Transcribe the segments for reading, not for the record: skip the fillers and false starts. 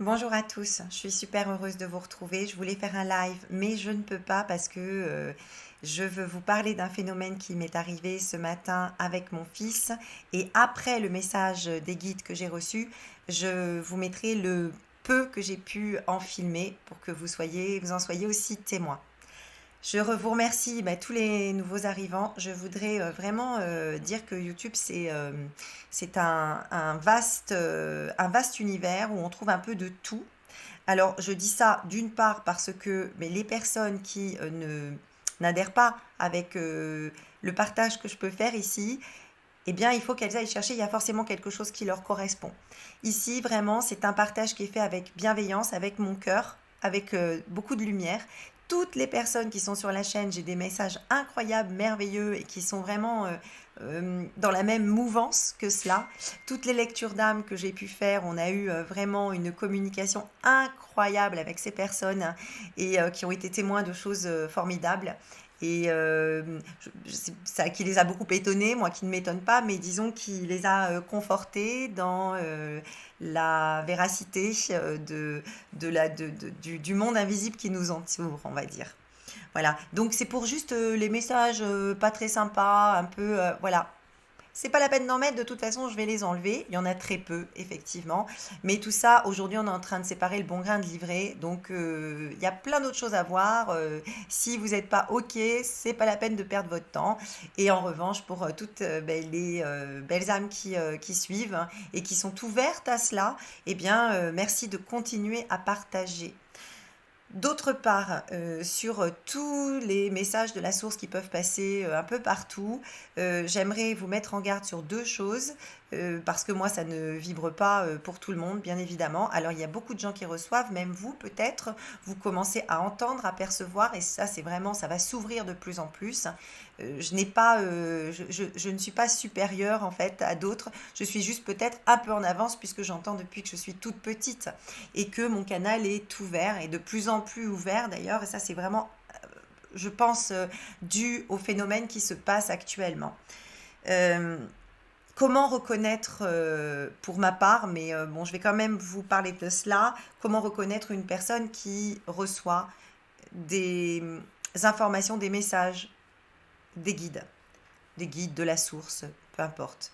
Bonjour à tous, je suis super heureuse de vous retrouver. Je voulais faire un live, mais je ne peux pas parce que je veux vous parler d'un phénomène qui m'est arrivé ce matin avec mon fils. Et après le message des guides que j'ai reçu, je vous mettrai le peu que j'ai pu en filmer pour que vous en soyez aussi témoin. Vous remercie tous les nouveaux arrivants. Je voudrais vraiment dire que YouTube, c'est un vaste univers où on trouve un peu de tout. Alors, je dis ça d'une part parce que les personnes qui n'adhèrent pas avec le partage que je peux faire ici, eh bien, il faut qu'elles aillent chercher, il y a forcément quelque chose qui leur correspond. Ici, vraiment, c'est un partage qui est fait avec bienveillance, avec mon cœur, avec beaucoup de lumière. Toutes les personnes qui sont sur la chaîne, j'ai des messages incroyables, merveilleux et qui sont vraiment dans la même mouvance que cela. Toutes les lectures d'âme que j'ai pu faire, on a eu vraiment une communication incroyable avec ces personnes et qui ont été témoins de choses formidables. Et ça qui les a beaucoup étonnés, moi qui ne m'étonne pas, mais disons qu'il les a confortés dans la véracité du monde invisible qui nous entoure, on va dire. Voilà, donc c'est pour juste les messages pas très sympas, un peu, voilà, c'est pas la peine d'en mettre, de toute façon, je vais les enlever. Il y en a très peu, effectivement. Mais tout ça, aujourd'hui, on est en train de séparer le bon grain de l'ivraie. Donc, il y a plein d'autres choses à voir. Si vous n'êtes pas OK, c'est pas la peine de perdre votre temps. Et en revanche, pour toutes les belles âmes qui suivent hein, et qui sont ouvertes à cela, eh bien, merci de continuer à partager. D'autre part, sur tous les messages de la source qui peuvent passer un peu partout, j'aimerais vous mettre en garde sur deux choses, parce que moi, ça ne vibre pas pour tout le monde, bien évidemment. Alors, il y a beaucoup de gens qui reçoivent, même vous, peut-être, vous commencez à entendre, à percevoir, et ça, c'est vraiment, ça va s'ouvrir de plus en plus. Je ne suis pas supérieure, en fait, à d'autres. Je suis juste peut-être un peu en avance, puisque j'entends depuis que je suis toute petite et que mon canal est ouvert et de plus en plus ouvert d'ailleurs. Et ça, c'est vraiment, je pense, dû au phénomène qui se passe actuellement. Euh, Comment reconnaître, pour ma part, mais bon, je vais quand même vous parler de cela, comment reconnaître une personne qui reçoit des informations, des messages, des guides de la source, peu importe.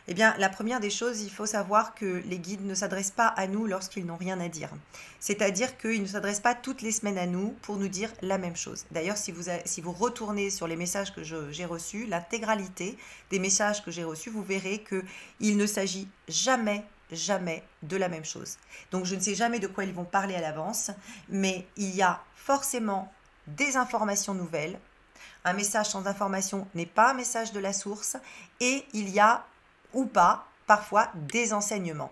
Eh bien, la première des choses, il faut savoir que les guides ne s'adressent pas à nous lorsqu'ils n'ont rien à dire. C'est-à-dire qu'ils ne s'adressent pas toutes les semaines à nous pour nous dire la même chose. D'ailleurs, si vous retournez sur les messages que j'ai reçus, l'intégralité des messages que j'ai reçus, vous verrez qu'il ne s'agit jamais de la même chose. Donc, je ne sais jamais de quoi ils vont parler à l'avance, mais il y a forcément des informations nouvelles. Un message sans information n'est pas un message de la source et il y a ou pas parfois des enseignements.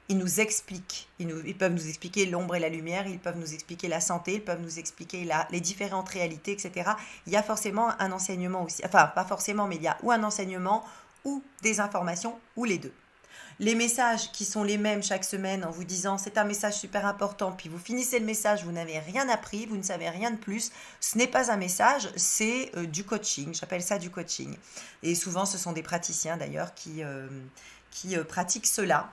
Ils nous expliquent, ils peuvent nous expliquer l'ombre et la lumière, ils peuvent nous expliquer la santé, ils peuvent nous expliquer les différentes réalités, etc. Il y a forcément un enseignement aussi, enfin pas forcément, mais il y a ou un enseignement ou des informations ou les deux. Les messages qui sont les mêmes chaque semaine en vous disant c'est un message super important, puis vous finissez le message, vous n'avez rien appris, vous ne savez rien de plus, ce n'est pas un message, c'est du coaching, j'appelle ça du coaching. Et souvent ce sont des praticiens d'ailleurs qui pratiquent cela.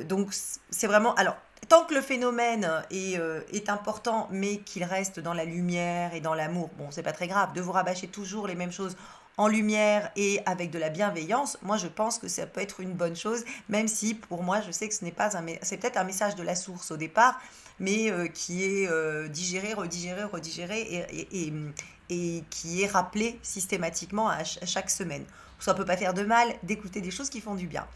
Donc c'est vraiment... Alors, tant que le phénomène est important, mais qu'il reste dans la lumière et dans l'amour, bon, c'est pas très grave. De vous rabâcher toujours les mêmes choses en lumière et avec de la bienveillance, moi je pense que ça peut être une bonne chose, même si pour moi je sais que ce n'est pas c'est peut-être un message de la source au départ, mais qui est digéré, redigéré, redigéré et qui est rappelé systématiquement à chaque semaine. Ça ne peut pas faire de mal d'écouter des choses qui font du bien.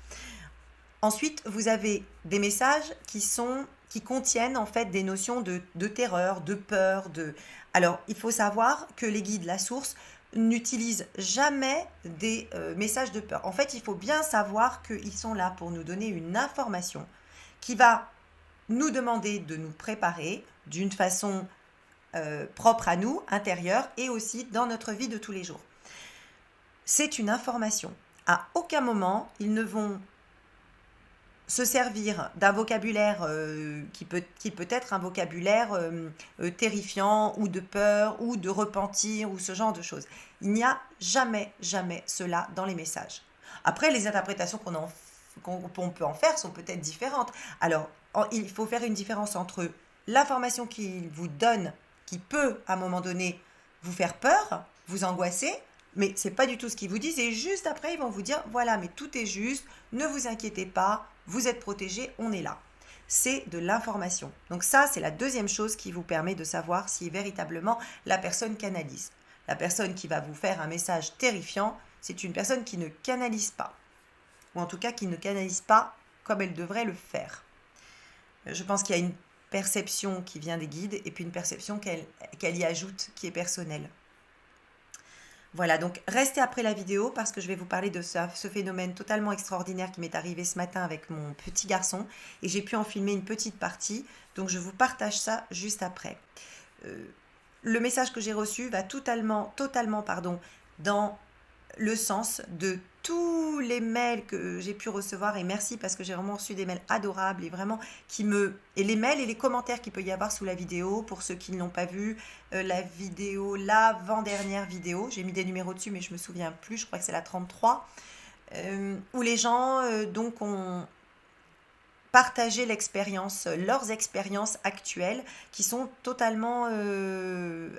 Ensuite, vous avez des messages qui contiennent en fait des notions de terreur, de peur, de... Alors, il faut savoir que les guides, la source, n'utilisent jamais des messages de peur. En fait, il faut bien savoir qu'ils sont là pour nous donner une information qui va nous demander de nous préparer d'une façon propre à nous, intérieure, et aussi dans notre vie de tous les jours. C'est une information. À aucun moment, ils ne vont se servir d'un vocabulaire qui peut être un vocabulaire terrifiant ou de peur ou de repentir ou ce genre de choses. Il n'y a jamais cela dans les messages. Après, les interprétations qu'on peut en faire sont peut-être différentes. Alors, il faut faire une différence entre l'information qu'il vous donne, qui peut à un moment donné vous faire peur, vous angoisser, mais c'est pas du tout ce qu'ils vous disent. Et juste après, ils vont vous dire, voilà, mais tout est juste, ne vous inquiétez pas, vous êtes protégés, on est là. C'est de l'information. Donc ça, c'est la deuxième chose qui vous permet de savoir si véritablement la personne canalise. La personne qui va vous faire un message terrifiant, c'est une personne qui ne canalise pas. Ou en tout cas, qui ne canalise pas comme elle devrait le faire. Je pense qu'il y a une perception qui vient des guides et puis une perception qu'elle y ajoute qui est personnelle. Voilà, donc restez après la vidéo parce que je vais vous parler de ce phénomène totalement extraordinaire qui m'est arrivé ce matin avec mon petit garçon et j'ai pu en filmer une petite partie, donc je vous partage ça juste après. Le message que j'ai reçu va totalement dans le sens de tous les mails que j'ai pu recevoir et merci parce que j'ai vraiment reçu des mails adorables et vraiment et les mails et les commentaires qu'il peut y avoir sous la vidéo pour ceux qui ne l'ont pas vu, la vidéo, l'avant-dernière vidéo, j'ai mis des numéros dessus mais je me souviens plus, je crois que c'est la 33, où les gens donc ont partagé leurs expériences actuelles qui sont totalement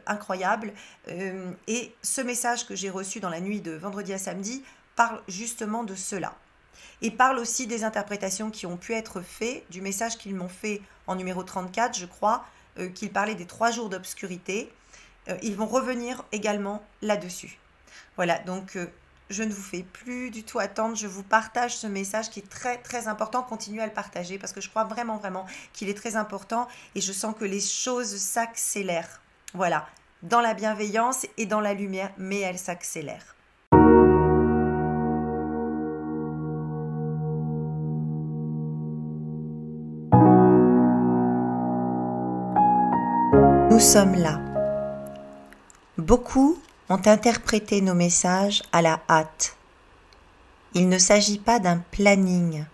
incroyables. Et ce message que j'ai reçu dans la nuit de vendredi à samedi parle justement de cela. Et parle aussi des interprétations qui ont pu être faites, du message qu'ils m'ont fait en numéro 34, je crois, qu'ils parlaient des 3 jours d'obscurité. Ils vont revenir également là-dessus. Voilà, donc je ne vous fais plus du tout attendre, je vous partage ce message qui est très très important, continuez à le partager parce que je crois vraiment qu'il est très important et je sens que les choses s'accélèrent. Voilà, dans la bienveillance et dans la lumière, mais elles s'accélèrent. Nous sommes là. Beaucoup ont interprété nos messages à la hâte. Il ne s'agit pas d'un planning,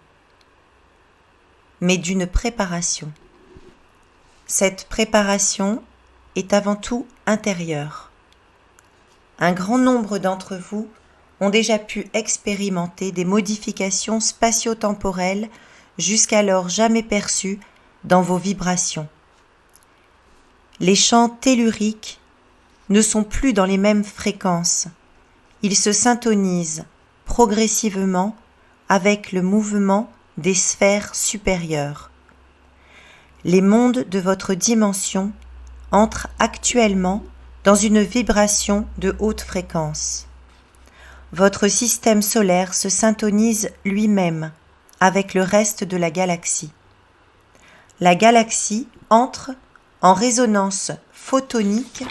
mais d'une préparation. Cette préparation est avant tout intérieure. Un grand nombre d'entre vous ont déjà pu expérimenter des modifications spatio-temporelles jusqu'alors jamais perçues dans vos vibrations. Les champs telluriques ne sont plus dans les mêmes fréquences. Ils se syntonisent progressivement avec le mouvement des sphères supérieures. Les mondes de votre dimension entrent actuellement dans une vibration de haute fréquence. Votre système solaire se syntonise lui-même avec le reste de la galaxie. La galaxie entre en résonance photonique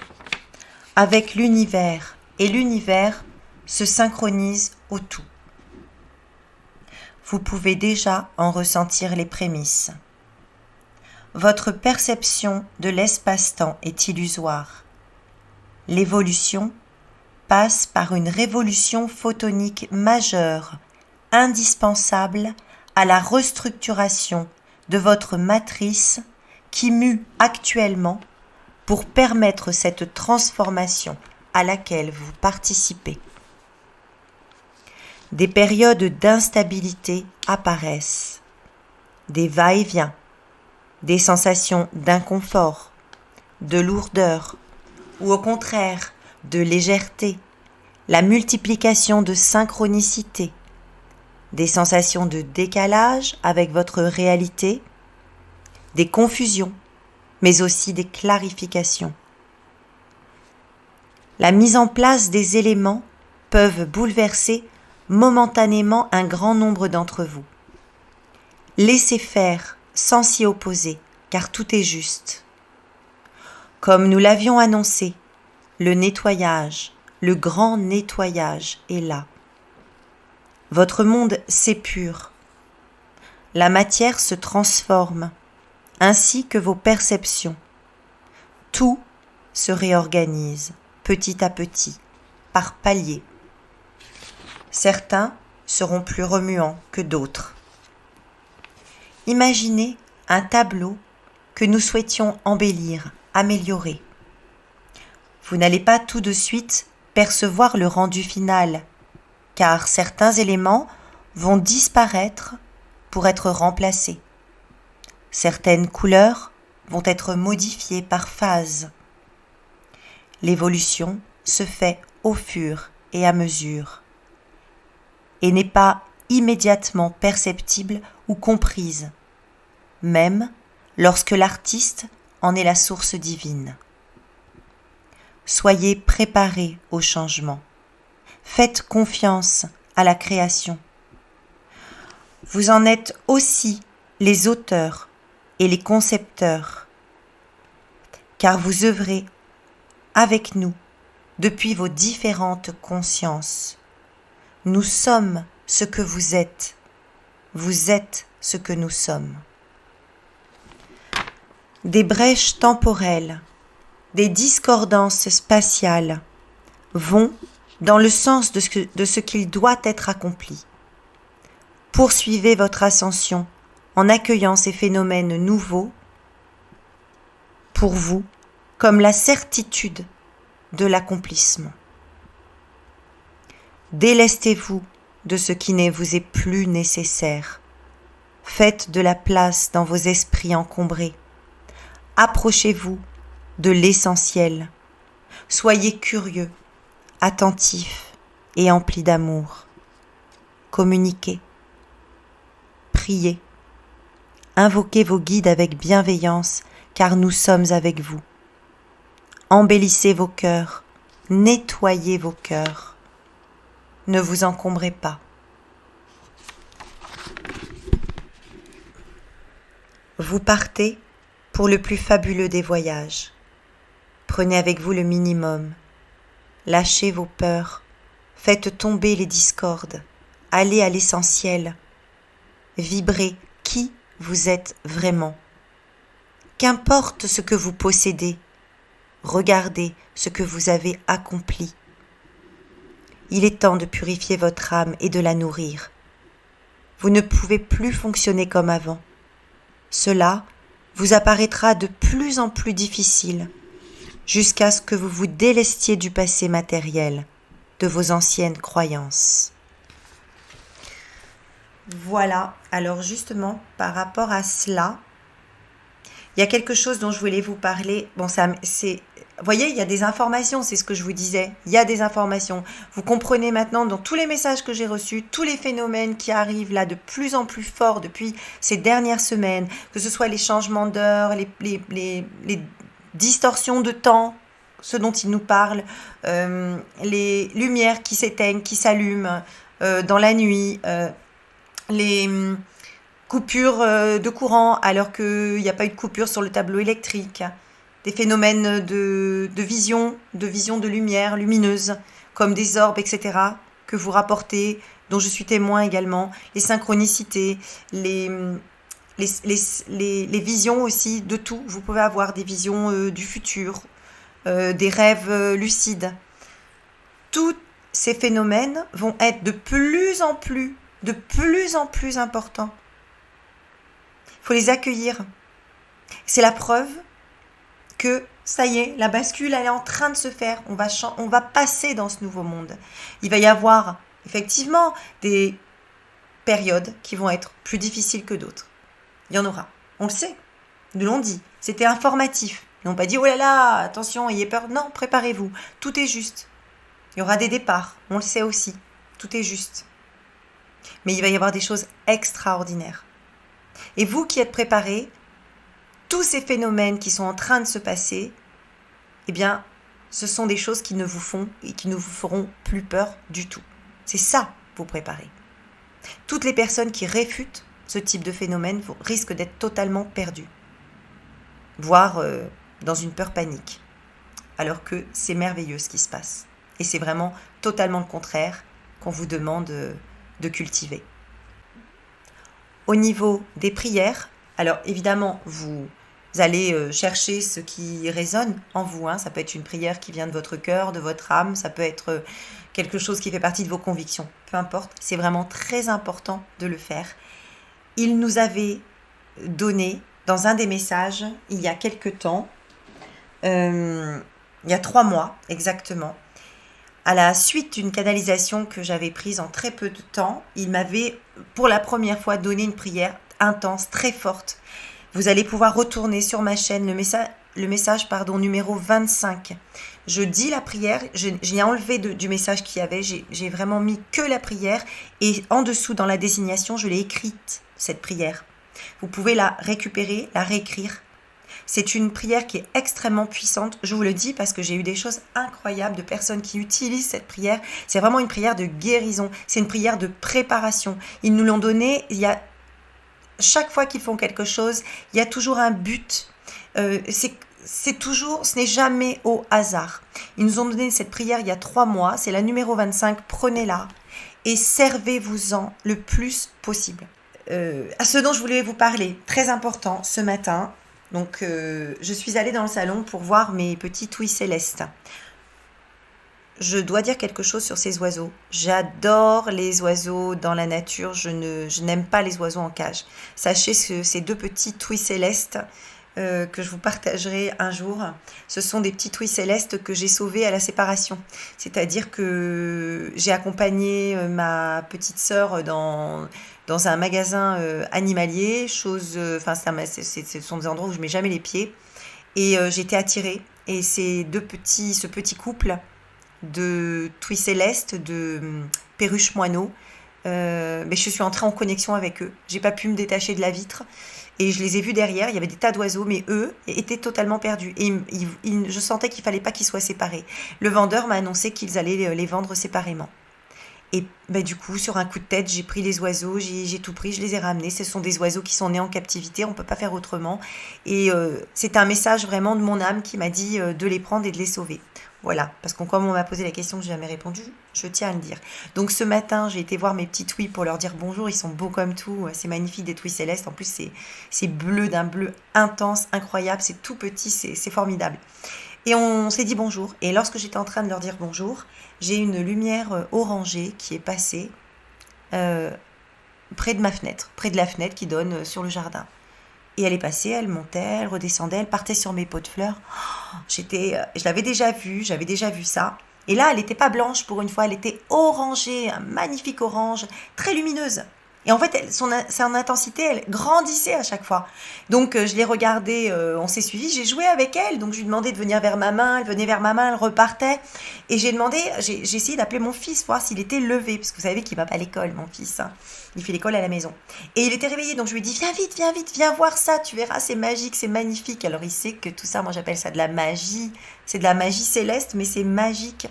avec l'univers et l'univers se synchronise au tout. Vous pouvez déjà en ressentir les prémices. Votre perception de l'espace-temps est illusoire. L'évolution passe par une révolution photonique majeure, indispensable à la restructuration de votre matrice qui mue actuellement pour permettre cette transformation à laquelle vous participez. Des périodes d'instabilité apparaissent, des va-et-vient, des sensations d'inconfort, de lourdeur ou au contraire de légèreté, la multiplication de synchronicité, des sensations de décalage avec votre réalité, des confusions, mais aussi des clarifications. La mise en place des éléments peuvent bouleverser momentanément un grand nombre d'entre vous. Laissez faire sans s'y opposer, car tout est juste. Comme nous l'avions annoncé, le nettoyage, le grand nettoyage est là. Votre monde s'épure. La matière se transforme, ainsi que vos perceptions. Tout se réorganise petit à petit, par paliers. Certains seront plus remuants que d'autres. Imaginez un tableau que nous souhaitions embellir, améliorer. Vous n'allez pas tout de suite percevoir le rendu final, car certains éléments vont disparaître pour être remplacés. Certaines couleurs vont être modifiées par phase. L'évolution se fait au fur et à mesure et n'est pas immédiatement perceptible ou comprise, même lorsque l'artiste en est la source divine. Soyez préparés au changement. Faites confiance à la création. Vous en êtes aussi les auteurs et les concepteurs, car vous œuvrez avec nous depuis vos différentes consciences. Nous sommes ce que vous êtes ce que nous sommes. Des brèches temporelles, des discordances spatiales vont dans le sens de ce qu'il doit être accompli. Poursuivez votre ascension en accueillant ces phénomènes nouveaux pour vous comme la certitude de l'accomplissement. Délestez-vous de ce qui ne vous est plus nécessaire. Faites de la place dans vos esprits encombrés. Approchez-vous de l'essentiel. Soyez curieux, attentifs et emplis d'amour. Communiquez. Priez. Invoquez vos guides avec bienveillance, car nous sommes avec vous. Embellissez vos cœurs, nettoyez vos cœurs. Ne vous encombrez pas. Vous partez pour le plus fabuleux des voyages. Prenez avec vous le minimum. Lâchez vos peurs. Faites tomber les discordes. Allez à l'essentiel. Vibrez qui vous êtes vraiment. Qu'importe ce que vous possédez, regardez ce que vous avez accompli. Il est temps de purifier votre âme et de la nourrir. Vous ne pouvez plus fonctionner comme avant. Cela vous apparaîtra de plus en plus difficile, jusqu'à ce que vous vous délestiez du passé matériel, de vos anciennes croyances. Voilà, alors justement, par rapport à cela, il y a quelque chose dont je voulais vous parler. Bon, vous voyez, il y a des informations, c'est ce que je vous disais. Il y a des informations. Vous comprenez maintenant dans tous les messages que j'ai reçus, tous les phénomènes qui arrivent là de plus en plus forts depuis ces dernières semaines, que ce soit les changements d'heure, les distorsions de temps, ce dont il nous parle, les lumières qui s'éteignent, qui s'allument dans la nuit, les coupures de courant alors qu'il n'y a pas eu de coupure sur le tableau électrique, des phénomènes de vision de lumière lumineuse, comme des orbes, etc., que vous rapportez, dont je suis témoin également, les synchronicités, les visions aussi de tout. Vous pouvez avoir des visions du futur, des rêves lucides. Tous ces phénomènes vont être de plus en plus importants. Il faut les accueillir. C'est la preuve que ça y est, la bascule elle est en train de se faire. On va passer dans ce nouveau monde. Il va y avoir effectivement des périodes qui vont être plus difficiles que d'autres. Il y en aura. On le sait. Nous l'ont dit. C'était informatif. Ils n'ont pas dit, oh là là, attention, ayez peur. Non, préparez-vous. Tout est juste. Il y aura des départs. On le sait aussi. Tout est juste. Mais il va y avoir des choses extraordinaires. Et vous qui êtes préparés, tous ces phénomènes qui sont en train de se passer, eh bien, ce sont des choses qui ne vous font et qui ne vous feront plus peur du tout. C'est ça, vous préparez. Toutes les personnes qui réfutent ce type de phénomène risquent d'être totalement perdues, voire dans une peur panique, alors que c'est merveilleux ce qui se passe. Et c'est vraiment totalement le contraire qu'on vous demande de cultiver. Au niveau des prières, alors évidemment, vous allez chercher ce qui résonne en vous. Ça peut être une prière qui vient de votre cœur, de votre âme, ça peut être quelque chose qui fait partie de vos convictions. Peu importe, c'est vraiment très important de le faire. Il nous avait donné, dans un des messages, il y a quelque temps, il y a 3 mois exactement, à la suite d'une canalisation que j'avais prise en très peu de temps, il m'avait pour la première fois donné une prière intense, très forte. Vous allez pouvoir retourner sur ma chaîne le message numéro 25. Je dis la prière, j'ai enlevé du message qu'il y avait, j'ai vraiment mis que la prière et en dessous dans la désignation, je l'ai écrite, cette prière. Vous pouvez la récupérer, la réécrire. C'est une prière qui est extrêmement puissante, je vous le dis parce que j'ai eu des choses incroyables de personnes qui utilisent cette prière. C'est vraiment une prière de guérison, c'est une prière de préparation. Ils nous l'ont donnée, chaque fois qu'ils font quelque chose, il y a toujours un but. Ce n'est jamais au hasard. Ils nous ont donné cette prière il y a 3 mois, c'est la numéro 25, prenez-la et servez-vous-en le plus possible. À ce dont je voulais vous parler, très important, ce matin, donc je suis allée dans le salon pour voir mes petits touilles célestes. Je dois dire quelque chose sur ces oiseaux. J'adore les oiseaux dans la nature, je n'aime pas les oiseaux en cage. Sachez que ces 2 petits touilles célestes que je vous partagerai un jour, ce sont des petits touilles célestes que j'ai sauvés à la séparation. C'est-à-dire que j'ai accompagné ma petite sœur dans un magasin animalier, ce sont des endroits où je ne mets jamais les pieds, et j'ai été attirée. Et ce petit couple de touilles célestes, de perruches moineaux, mais je suis entrée en connexion avec eux. J'ai pas pu me détacher de la vitre et je les ai vus derrière. Il y avait des tas d'oiseaux, mais eux étaient totalement perdus. Et je sentais qu'il fallait pas qu'ils soient séparés. Le vendeur m'a annoncé qu'ils allaient les vendre séparément. Et du coup, sur un coup de tête, j'ai pris les oiseaux, j'ai tout pris, je les ai ramenés. Ce sont des oiseaux qui sont nés en captivité, on ne peut pas faire autrement. Et c'est un message vraiment de mon âme qui m'a dit de les prendre et de les sauver. Voilà, parce que comme on m'a posé la question que je n'ai jamais répondu, je tiens à le dire. Donc ce matin, j'ai été voir mes petits touilles pour leur dire bonjour, ils sont beaux comme tout, c'est magnifique des touilles célestes, en plus c'est bleu, d'un bleu intense, incroyable, c'est tout petit, c'est formidable. Et on s'est dit bonjour, et lorsque j'étais en train de leur dire bonjour, j'ai une lumière orangée qui est passée près de ma fenêtre, près de la fenêtre qui donne sur le jardin. Et elle est passée, elle montait, elle redescendait, elle partait sur mes pots de fleurs. Je l'avais déjà vue, j'avais déjà vu ça. Et là, elle n'était pas blanche pour une fois, elle était orangée, un magnifique orange, très lumineuse. Et en fait, son intensité, elle grandissait à chaque fois. Donc, je l'ai regardée, on s'est suivis, j'ai joué avec elle. Donc, je lui demandais de venir vers ma main, elle venait vers ma main, elle repartait. Et j'ai essayé d'appeler mon fils, voir s'il était levé. Parce que vous savez qu'il ne va pas à l'école, mon fils. Hein. Il fait l'école à la maison. Et il était réveillé, donc je lui ai dit, viens vite, viens voir ça, tu verras, c'est magique, c'est magnifique. Alors, il sait que tout ça, moi, j'appelle ça de la magie. C'est de la magie céleste, mais c'est magique.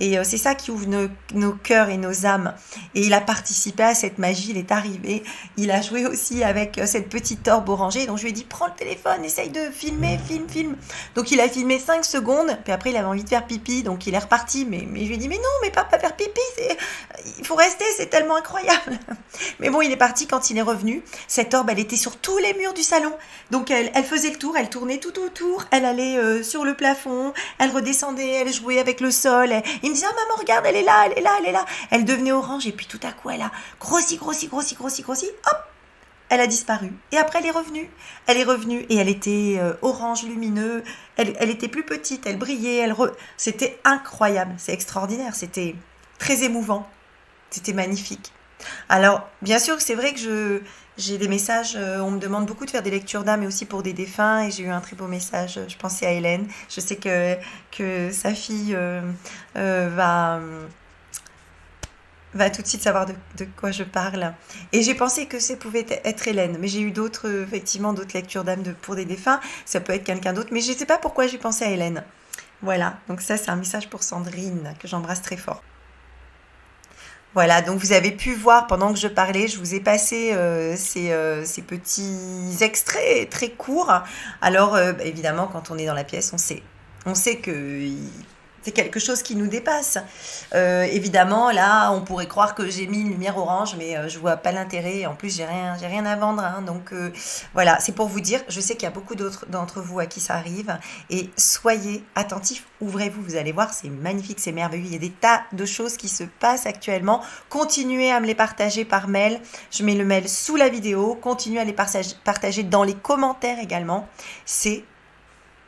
Et c'est ça qui ouvre nos cœurs et nos âmes. Et il a participé à cette magie, il est arrivé. Il a joué aussi avec cette petite orbe orangée. Donc je lui ai dit, prends le téléphone, essaye de filmer, filme. Donc il a filmé 5 secondes. Puis après, il avait envie de faire pipi. Donc il est reparti. Mais je lui ai dit, mais non, mais pas faire pipi. Il faut rester, c'est tellement incroyable. Mais bon, il est parti quand il est revenu. Cette orbe, elle était sur tous les murs du salon. Donc elle faisait le tour, elle tournait tout autour. Elle allait sur le plafond. Elle redescendait, elle jouait avec le sol. Il me disait, oh maman, regarde, elle est là. Elle devenait orange et puis tout à coup, elle a grossi. Hop, elle a disparu. Et après, elle est revenue et elle était orange lumineux. Elle était plus petite, elle brillait. C'était incroyable, c'est extraordinaire. C'était très émouvant. C'était magnifique. Alors, bien sûr, c'est vrai que j'ai des messages, on me demande beaucoup de faire des lectures d'âme, mais aussi pour des défunts, et j'ai eu un très beau message, je pensais à Hélène, je sais que sa fille va tout de suite savoir de quoi je parle, et j'ai pensé que ça pouvait être Hélène, mais j'ai eu effectivement d'autres lectures d'âme pour des défunts, ça peut être quelqu'un d'autre, mais je ne sais pas pourquoi j'ai pensé à Hélène. Voilà, donc ça c'est un message pour Sandrine, que j'embrasse très fort. Voilà, donc vous avez pu voir pendant que je parlais, je vous ai passé ces petits extraits très courts. Alors, évidemment, quand on est dans la pièce, on sait que c'est quelque chose qui nous dépasse. Évidemment, là, on pourrait croire que j'ai mis une lumière orange, mais je vois pas l'intérêt. En plus, j'ai rien à vendre. Hein, donc, voilà, c'est pour vous dire, je sais qu'il y a beaucoup d'entre vous à qui ça arrive. Et soyez attentifs, ouvrez-vous, vous allez voir, c'est magnifique, c'est merveilleux. Il y a des tas de choses qui se passent actuellement. Continuez à me les partager par mail. Je mets le mail sous la vidéo. Continuez à les partager dans les commentaires également. C'est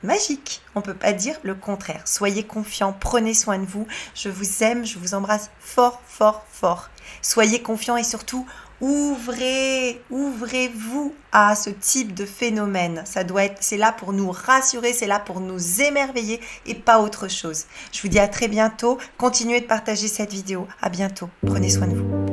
magique, on ne peut pas dire le contraire. Soyez confiants, prenez soin de vous. Je vous aime, je vous embrasse fort. Soyez confiants et surtout, Ouvrez-vous à ce type de phénomène. C'est là pour nous rassurer, c'est là pour nous émerveiller et pas autre chose. Je vous dis à très bientôt. Continuez de partager cette vidéo. À bientôt. Prenez soin de vous.